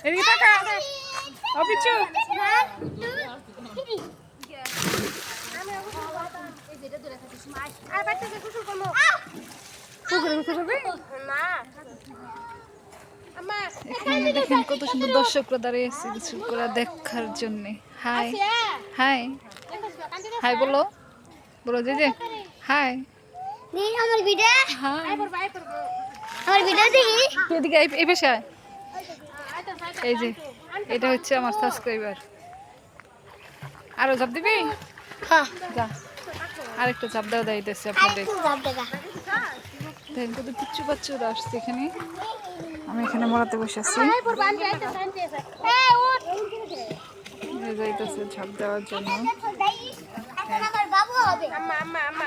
এদিকে তাকা ও পিছু এখানে দেখেন কত সুন্দর দর্শকরা দাঁড়িয়ে আছে কিছু করা দেখার জন্য। হাই হাই হাই বলো বলো যে হাই আমার ভিডিও হাই আমার ভিডিও দেখি এদিকে এই পেশে আয়। এই যে এটা হচ্ছে আমার সাবস্ক্রাইবার। আরো চাপ দিবি? হ্যাঁ যা আরেকটা চাপ দেওয়া দিতেছে আপনাদের। দেখা দেখেন কত পিচ্ছু পাচ্ছুরা আসছে এখানে। আমি এখানে মরাতে বসে আছি, যাইতেছে ঝাঁপ দেওয়ার জন্য। আমার বাবু হবে আম্মা আম্মা আম্মা